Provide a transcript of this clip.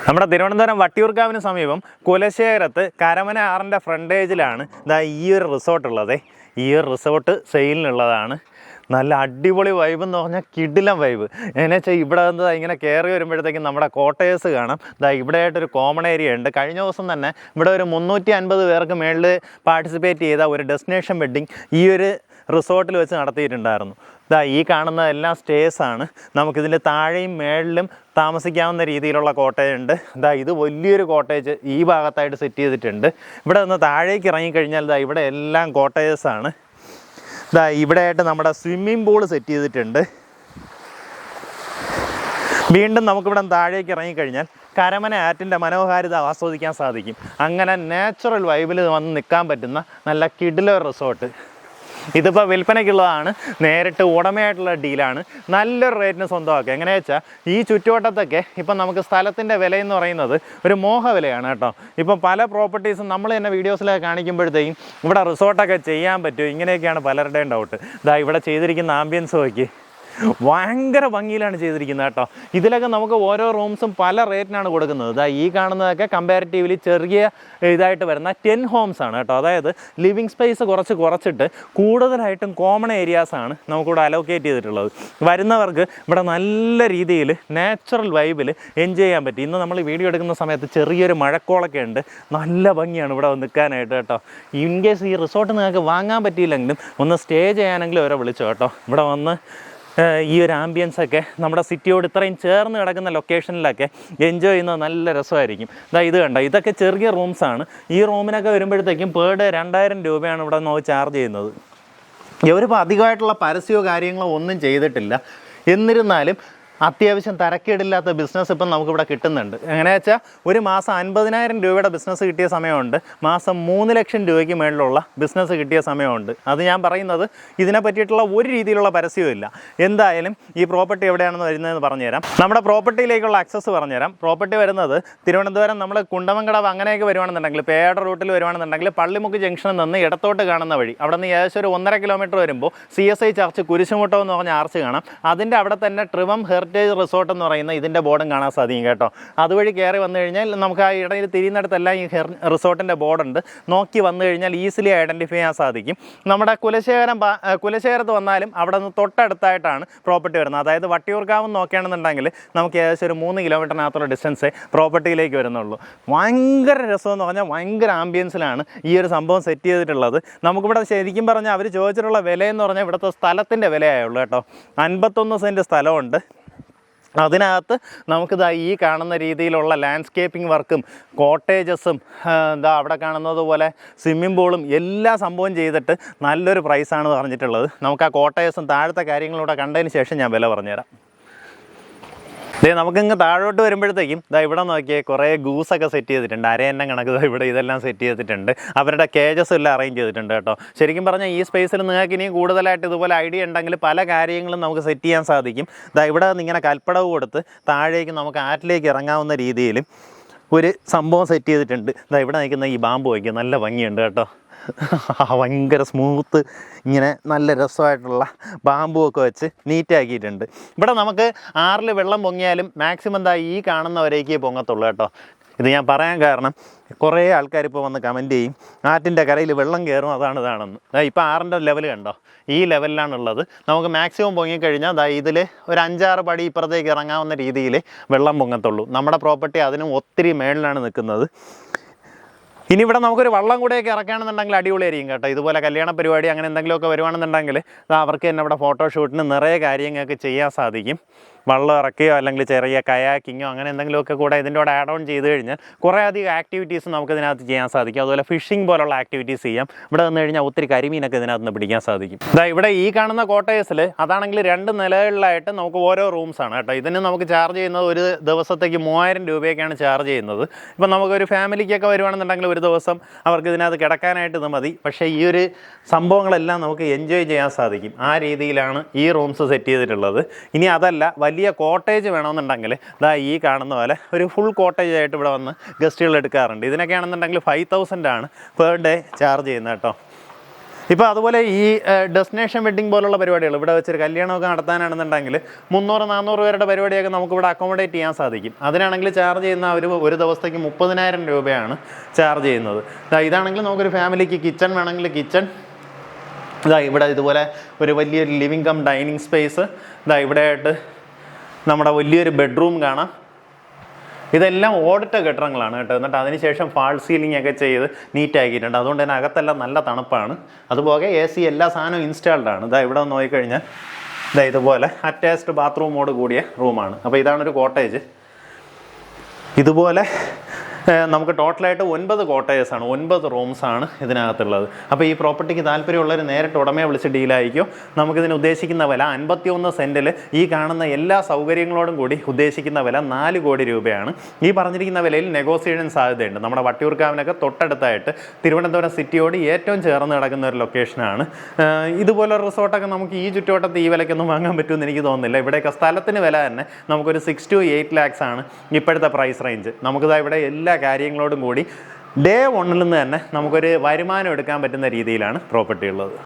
നമ്മുടെ തിരുവനന്തപുരം വട്ടിയൂർക്കാവിന് സമീപം കുലശേഖരത്ത് കരമന ആറിൻ്റെ ഫ്രണ്ടേജിലാണ് ഇതാ ഈ ഒരു റിസോർട്ട് ഉള്ളത്. ഈ ഒരു റിസോർട്ട് സെയിലിനുള്ളതാണ്. നല്ല അടിപൊളി വൈബ് എന്ന് പറഞ്ഞാൽ കിടിലം വൈബ്. എന്നു വെച്ചാൽ ഇവിടെ വന്ന് ഇങ്ങനെ കയറി വരുമ്പോഴത്തേക്കും നമ്മുടെ കോട്ടേഴ്സ് കാണാം. ഇതാ ഇവിടെ ആയിട്ടൊരു കോമൺ ഏരിയ ഉണ്ട്. കഴിഞ്ഞ ദിവസം തന്നെ ഇവിടെ ഒരു 350 പേർക്ക് മേളിൽ പാർട്ടിസിപ്പേറ്റ് ചെയ്ത ഒരു ഡെസ്റ്റിനേഷൻ വെഡ്ഡിങ് ഈ ഒരു റിസോർട്ടിൽ വെച്ച് നടത്തിയിട്ടുണ്ടായിരുന്നു. ഇതാ ഈ കാണുന്ന എല്ലാം സ്റ്റേസാണ്. നമുക്കിതിൻ്റെ താഴെയും മേളിലും താമസിക്കാവുന്ന രീതിയിലുള്ള കോട്ടേജ് ഉണ്ട്. ഇതാ ഇത് വലിയൊരു കോട്ടേജ് ഈ ഭാഗത്തായിട്ട് സെറ്റ് ചെയ്തിട്ടുണ്ട്. ഇവിടെ നിന്ന് താഴേക്ക് ഇറങ്ങിക്കഴിഞ്ഞാൽ ഇതാ ഇവിടെ എല്ലാം കോട്ടേജസാണ്. ഇതാ ഇവിടെ ആയിട്ട് നമ്മുടെ സ്വിമ്മിംഗ് പൂൾ സെറ്റ് ചെയ്തിട്ടുണ്ട്. വീണ്ടും നമുക്കിവിടെ താഴേക്ക് ഇറങ്ങിക്കഴിഞ്ഞാൽ കരമന ആറ്റിൻ്റെ മനോഹാരിത ആസ്വദിക്കാൻ സാധിക്കും. അങ്ങനെ നാച്ചുറൽ വൈബിൽ വന്ന് നിൽക്കാൻ പറ്റുന്ന നല്ല കിടിലൻ റിസോർട്ട്. ഇതിപ്പോൾ വിൽപ്പനയ്ക്കുള്ളതാണ്. നേരിട്ട് ഉടമയായിട്ടുള്ള ഡീലാണ്. നല്ലൊരു റേറ്റിന് സ്വന്തമാക്കുക. എങ്ങനെയാ വെച്ചാൽ ഈ ചുറ്റുവട്ടത്തൊക്കെ ഇപ്പം നമുക്ക് സ്ഥലത്തിൻ്റെ വിലയെന്ന് പറയുന്നത് ഒരു മോഹവിലയാണ് കേട്ടോ. ഇപ്പം പല പ്രോപ്പർട്ടീസും നമ്മൾ തന്നെ വീഡിയോസിലൊക്കെ കാണിക്കുമ്പോഴത്തേക്കും ഇവിടെ റിസോർട്ടൊക്കെ ചെയ്യാൻ പറ്റുമോ, ഇങ്ങനെയൊക്കെയാണ് പലരുടെയും ഡൗട്ട്. ഇതാ ഇവിടെ ചെയ്തിരിക്കുന്ന ആംബിയൻസ് നോക്കി, ഭയങ്കര ഭംഗിയിലാണ് ചെയ്തിരിക്കുന്നത് കേട്ടോ. ഇതിലൊക്കെ നമുക്ക് ഓരോ റൂംസും പല റേറ്റിനാണ് കൊടുക്കുന്നത്. ഇതാ ഈ കാണുന്നതൊക്കെ കമ്പാരിറ്റീവ്ലി ചെറിയ ഇതായിട്ട് വരുന്ന 10 ഹോംസ് ആണ് കേട്ടോ. അതായത് ലിവിങ് സ്പേസ് കുറച്ചിട്ട് കൂടുതലായിട്ടും കോമൺ ഏരിയാസാണ് നമുക്കിവിടെ അലോക്കേറ്റ് ചെയ്തിട്ടുള്ളത്. വരുന്നവർക്ക് ഇവിടെ നല്ല രീതിയിൽ നാച്ചുറൽ വൈബിൽ എൻജോയ് ചെയ്യാൻ പറ്റും. ഇന്ന് നമ്മൾ വീഡിയോ എടുക്കുന്ന സമയത്ത് ചെറിയൊരു മഴക്കോളൊക്കെ ഉണ്ട്. നല്ല ഭംഗിയാണ് ഇവിടെ നിൽക്കാനായിട്ട് കേട്ടോ. ഇൻ കേസ് ഈ റിസോർട്ട് നിങ്ങൾക്ക് വാങ്ങാൻ പറ്റിയില്ലെങ്കിലും ഒന്ന് സ്റ്റേ ചെയ്യാനെങ്കിലും അവരെ വിളിച്ചോ കേട്ടോ. ഇവിടെ വന്ന് ഈ ഒരു ആംബിയൻസൊക്കെ നമ്മുടെ സിറ്റിയോട് ഇത്രയും ചേർന്ന് കിടക്കുന്ന ലൊക്കേഷനിലൊക്കെ എൻജോയ് ചെയ്യുന്നത് നല്ല രസമായിരിക്കും. ഇത് കണ്ടോ, ഇതൊക്കെ ചെറിയ റൂംസാണ്. ഈ റൂമിനൊക്കെ വരുമ്പോഴത്തേക്കും പെർ ഡേ 2000 രൂപയാണ് ഇവിടെ നോക്കി ചാർജ് ചെയ്യുന്നത്. ഇവരിപ്പോൾ അധികമായിട്ടുള്ള പരസ്യമോ കാര്യങ്ങളോ ഒന്നും ചെയ്തിട്ടില്ല. എന്നിരുന്നാലും അത്യാവശ്യം തരക്കേടില്ലാത്ത ബിസിനസ് ഇപ്പം നമുക്കിവിടെ കിട്ടുന്നുണ്ട്. എങ്ങനെയാ വെച്ചാൽ ഒരു മാസം 50,000 രൂപയുടെ ബിസിനസ് കിട്ടിയ സമയമുണ്ട്, മാസം 3 ലക്ഷം രൂപയ്ക്ക് മേളിലുള്ള ബിസിനസ് കിട്ടിയ സമയമുണ്ട്. അത് ഞാൻ പറയുന്നത് ഇതിനെ പറ്റിയിട്ടുള്ള ഒരു രീതിയിലുള്ള പരസ്യവും ഇല്ല. എന്തായാലും ഈ പ്രോപ്പർട്ടി എവിടെയാണെന്ന് വരുന്നതെന്ന് പറഞ്ഞുതരാം. നമ്മുടെ പ്രോപ്പർട്ടിയിലേക്കുള്ള ആക്സസ് പറഞ്ഞുതരാം. പ്രോപ്പർട്ടി വരുന്നത് തിരുവനന്തപുരം നമ്മൾ കുണ്ടമങ്കടവ് അങ്ങനെയൊക്കെ വരുവാണെന്നുണ്ടെങ്കിൽ, പേട റൂട്ടിൽ വരുവാണെന്നുണ്ടെങ്കിൽ പള്ളിമുക്ക് ജംഗ്ഷനിൽ നിന്ന് ഇടത്തോട്ട് കാണുന്ന വഴി അവിടെ നിന്ന് ഏകദേശം ഒരു 1.5 കിലോമീറ്റർ വരുമ്പോൾ CSI ചർച്ച് കുരിശുമുട്ടം എന്ന് പറഞ്ഞ ആർച്ച് കാണാം. അതിൻ്റെ അവിടെ തന്നെ ട്രിവം ഹെറിറ്റേജ് റിസോർട്ട് എന്ന് പറയുന്ന ഇതിൻ്റെ ബോർഡും കാണാൻ സാധിക്കും കേട്ടോ. അതുവഴി കയറി വന്നു കഴിഞ്ഞാൽ നമുക്ക് ആ ഇടയിൽ തിരിയുന്നിടത്തെല്ലാം ഈ റിസോർട്ടിൻ്റെ ബോർഡുണ്ട്. നോക്കി വന്നു കഴിഞ്ഞാൽ ഈസിലി ഐഡൻറ്റിഫൈ ചെയ്യാൻ സാധിക്കും. നമ്മുടെ കുലശേഖരത്ത് വന്നാലും അവിടെ നിന്ന് തൊട്ടടുത്തായിട്ടാണ് പ്രോപ്പർട്ടി വരുന്നത്. അതായത് വട്ടിയൂർക്കാവ് നോക്കുകയാണെന്നുണ്ടെങ്കിൽ നമുക്ക് ഏകദേശം ഒരു 3 കിലോമീറ്ററിനകത്തുള്ള ഡിസ്റ്റൻസേ പ്രോപ്പർട്ടിയിലേക്ക് വരുന്നുള്ളൂ. ഭയങ്കര രസമെന്ന് പറഞ്ഞാൽ ഭയങ്കര ആംബിയൻസിലാണ് ഈ ഒരു സംഭവം സെറ്റ് ചെയ്തിട്ടുള്ളത്. നമുക്കിവിടെ ശരിക്കും പറഞ്ഞാൽ അവർ ചോദിച്ചിട്ടുള്ള വിലയെന്ന് പറഞ്ഞാൽ ഇവിടുത്തെ സ്ഥലത്തിൻ്റെ വിലയായുള്ളൂ കേട്ടോ. 51 സെൻറ്റ് സ്ഥലമുണ്ട്. അതിനകത്ത് നമുക്കിതാ ഈ കാണുന്ന രീതിയിലുള്ള ലാൻഡ്സ്കേപ്പിംഗ് വർക്കും കോട്ടേജസും എന്താ അവിടെ കാണുന്നത് പോലെ സ്വിമ്മിംഗ് പൂളും എല്ലാ സംഭവം ചെയ്തിട്ട് നല്ലൊരു പ്രൈസാണ് പറഞ്ഞിട്ടുള്ളത്. നമുക്ക് ആ കോട്ടേജസും താഴത്തെ കാര്യങ്ങളൂടെ കണ്ടതിന് ശേഷം ഞാൻ വില പറഞ്ഞുതരാം. നമുക്കിങ്ങ് താഴോട്ട് വരുമ്പോഴത്തേക്കും ഇവിടെ നോക്കിയേ കുറേ ഗൂസൊക്കെ സെറ്റ് ചെയ്തിട്ടുണ്ട്. അരയന്നം കണക്ക് ഇവിടെ ഇതെല്ലാം സെറ്റ് ചെയ്തിട്ടുണ്ട്. അവരുടെ കേജസ് എല്ലാം അറേഞ്ച് ചെയ്തിട്ടുണ്ട് കേട്ടോ. ശരിക്കും പറഞ്ഞാൽ ഈ സ്പേസിൽ നിങ്ങൾക്ക് ഇനിയും കൂടുതലായിട്ട് ഇതുപോലെ ഐഡിയ ഉണ്ടെങ്കിൽ പല കാര്യങ്ങളും നമുക്ക് സെറ്റ് ചെയ്യാൻ സാധിക്കും. ഇവിടെ നിന്ന് ഇങ്ങനെ കൽപ്പടവ് കൊടുത്ത് താഴേക്ക് നമുക്ക് ആറ്റിലേക്ക് ഇറങ്ങാവുന്ന രീതിയിൽ ഒരു സംഭവം സെറ്റ് ചെയ്തിട്ടുണ്ട്. ഇവിടെ നിൽക്കുന്ന ഈ ബാമ്പ് വയ്ക്കുക നല്ല ഭംഗിയുണ്ട് കേട്ടോ. ഭയങ്കര സ്മൂത്ത് ഇങ്ങനെ നല്ല രസമായിട്ടുള്ള ബാമ്പുമൊക്കെ വെച്ച് നീറ്റാക്കിയിട്ടുണ്ട്. ഇവിടെ നമുക്ക് 6 വെള്ളം പൊങ്ങിയാലും മാക്സിമം ഈ കാണുന്നവരേക്കേ പൊങ്ങത്തുള്ളൂ കേട്ടോ. ഇത് ഞാൻ പറയാൻ കാരണം കുറേ ആൾക്കാർ ഇപ്പോൾ വന്ന് കമൻറ്റ് ചെയ്യും ആറ്റിൻ്റെ കരയിൽ വെള്ളം കയറും ഇതാണെന്ന്. ഇപ്പോൾ 6ൻ്റെ ലെവൽ കണ്ടോ, ഈ ലെവലിലാണുള്ളത്. നമുക്ക് മാക്സിമം പൊങ്ങിക്കഴിഞ്ഞാൽ ഇതിൽ ഒരു 5-6 പടി ഇപ്പുറത്തേക്ക് ഇറങ്ങാവുന്ന രീതിയിൽ വെള്ളം പൊങ്ങത്തുള്ളൂ. നമ്മുടെ പ്രോപ്പർട്ടി അതിനും ഒത്തിരി മേളിലാണ് നിൽക്കുന്നത്. ഇനി ഇവിടെ നമുക്കൊരു വള്ളം കൂടെയൊക്കെ ഇറക്കുകയാണെന്നുണ്ടെങ്കിൽ അടിപൊളിയായിരിക്കും കേട്ടോ. ഇതുപോലെ കല്യാണ പരിപാടി അങ്ങനെ എന്തെങ്കിലുമൊക്കെ വരുവാണെന്നുണ്ടെങ്കിൽ അവർക്ക് തന്നെ ഇവിടെ ഫോട്ടോഷൂട്ടിന് നിറയെ കാര്യങ്ങളൊക്കെ ചെയ്യാൻ സാധിക്കും. വള്ളം ഇറക്കുകയോ അല്ലെങ്കിൽ ചെറിയ കയാക്കിങ്ങോ അങ്ങനെ എന്തെങ്കിലുമൊക്കെ കൂടെ ഇതിൻ്റെ കൂടെ ആഡ് ഓൺ ചെയ്ത് കഴിഞ്ഞാൽ കുറേ അധികം ആക്ടിവിറ്റീസ് നമുക്ക് ഇതിനകത്ത് ചെയ്യാൻ സാധിക്കും. അതുപോലെ ഫിഷിംഗ് പോലുള്ള ആക്ടിവിറ്റീസ് ചെയ്യാം. ഇവിടെ വന്നു കഴിഞ്ഞാൽ ഒത്തിരി കരിമീനൊക്കെ ഇതിനകത്ത് നിന്ന് പിടിക്കാൻ സാധിക്കും. ഇവിടെ ഈ കാണുന്ന കോട്ടേഴ്സിൽ അതാണെങ്കിൽ 2 നിലകളിലായിട്ട് നമുക്ക് ഓരോ റൂംസാണ് കേട്ടോ. ഇതിന് നമുക്ക് ചാർജ് ചെയ്യുന്നത് ഒരു ദിവസത്തേക്ക് 3000 രൂപയൊക്കെയാണ് ചാർജ് ചെയ്യുന്നത്. ഇപ്പം നമുക്കൊരു ഫാമിലിക്കൊക്കെ വരുവാണെന്നുണ്ടെങ്കിൽ ഒരു ദിവസം അവർക്ക് ഇതിനകത്ത് കിടക്കാനായിട്ട് ഇത് മതി. പക്ഷേ ഈ ഒരു സംഭവങ്ങളെല്ലാം നമുക്ക് എൻജോയ് ചെയ്യാൻ സാധിക്കും. ആ രീതിയിലാണ് ഈ റൂംസ് സെറ്റ് ചെയ്തിട്ടുള്ളത്. ഇനി അതല്ല വലിയ കോട്ടേജ് വേണമെന്നുണ്ടെങ്കിൽ ഈ കാണുന്ന പോലെ ഒരു ഫുൾ കോട്ടേജ് ആയിട്ട് ഇവിടെ വന്ന് ഗസ്റ്റുകൾ എടുക്കാറുണ്ട്. ഇതിനൊക്കെ ആണെന്നുണ്ടെങ്കിൽ 5000 ആണ് പെർ ഡേ ചാർജ് ചെയ്യുന്നത് കേട്ടോ. ഇപ്പോൾ അതുപോലെ ഈ ഡെസ്റ്റിനേഷൻ വെഡ്ഡിംഗ് പോലുള്ള പരിപാടികൾ ഇവിടെ വെച്ചൊരു കല്യാണമൊക്കെ നടത്താനാണെന്നുണ്ടെങ്കിൽ 300-400 പേരുടെ പരിപാടിയൊക്കെ നമുക്കിവിടെ അക്കോമഡേറ്റ് ചെയ്യാൻ സാധിക്കും. അതിനാണെങ്കിൽ ചാർജ് ചെയ്യുന്ന ഒരു ദിവസത്തേക്ക് 30,000 രൂപയാണ് ചാർജ് ചെയ്യുന്നത്. ഇതാണെങ്കിൽ നമുക്കൊരു ഫാമിലിക്ക് കിച്ചൺ വേണമെങ്കിൽ കിച്ചൺ, ഇവിടെ ഇതുപോലെ ഒരു വലിയൊരു ലിവിങ് കം ഡൈനിങ് സ്പേസ്, ഇവിടെ ആയിട്ട് നമ്മുടെ വലിയൊരു ബെഡ്റൂം കാണാം. ഇതെല്ലാം ഓടിട്ട കെട്ടിടങ്ങളാണ് കേട്ടോ. എന്നിട്ട് അതിനുശേഷം ഫാൾ സീലിംഗ് ഒക്കെ ചെയ്ത് നീറ്റാക്കിയിട്ടുണ്ട്. അതുകൊണ്ട് തന്നെ അകത്തെല്ലാം നല്ല തണുപ്പാണ്. അതുപോലെ AC എല്ലാ സാധനവും ഇൻസ്റ്റാൾഡ് ആണ്. ഇവിടെ നോക്കിക്കഴിഞ്ഞാൽ ഇതുപോലെ അറ്റാച്ച്ഡ് ബാത്റൂമോട് കൂടിയ റൂമാണ്. അപ്പോൾ ഇതാണൊരു കോട്ടേജ്. ഇതുപോലെ നമുക്ക് ടോട്ടലായിട്ട് 9 കോട്ടേജസാണ്, 9 റൂംസാണ് ഇതിനകത്തുള്ളത്. അപ്പോൾ ഈ പ്രോപ്പർട്ടിക്ക് താല്പര്യമുള്ളവർ നേരിട്ട് ഉടമയെ വിളിച്ച് ഡീലായിരിക്കും. നമുക്കിതിന് ഉദ്ദേശിക്കുന്ന വില 51 സെൻറ്റിൽ ഈ കാണുന്ന എല്ലാ സൗകര്യങ്ങളോടും കൂടി ഉദ്ദേശിക്കുന്ന വില 4 കോടി രൂപയാണ്. ഈ പറഞ്ഞിരിക്കുന്ന വിലയിൽ നെഗോസിയേഷൻ സാധ്യതയുണ്ട്. നമ്മുടെ വട്ടിയൂർക്കാവിനൊക്കെ തൊട്ടടുത്തായിട്ട് തിരുവനന്തപുരം സിറ്റിയോട് ഏറ്റവും ചേർന്ന് കിടക്കുന്ന ഒരു ലൊക്കേഷനാണ്. ഇതുപോലൊരു റിസോർട്ടൊക്കെ നമുക്ക് ഈ ചുറ്റുവട്ടത്ത് ഈ വിലയ്ക്കൊന്നും വാങ്ങാൻ പറ്റുമെന്ന് എനിക്ക് തോന്നുന്നില്ല. ഇവിടെയൊക്കെ സ്ഥലത്തിന് വില തന്നെ നമുക്കൊരു 6 to 8 lakhs ആണ് ഇപ്പോഴത്തെ പ്രൈസ് റേഞ്ച്. നമുക്കിതാ ഇവിടെ എല്ലാ കാര്യങ്ങളോടും കൂടി ഡേ 1 നിന്ന് തന്നെ നമുക്കൊരു വരുമാനം എടുക്കാൻ പറ്റുന്ന രീതിയിലാണ് പ്രോപ്പർട്ടി ഉള്ളത്.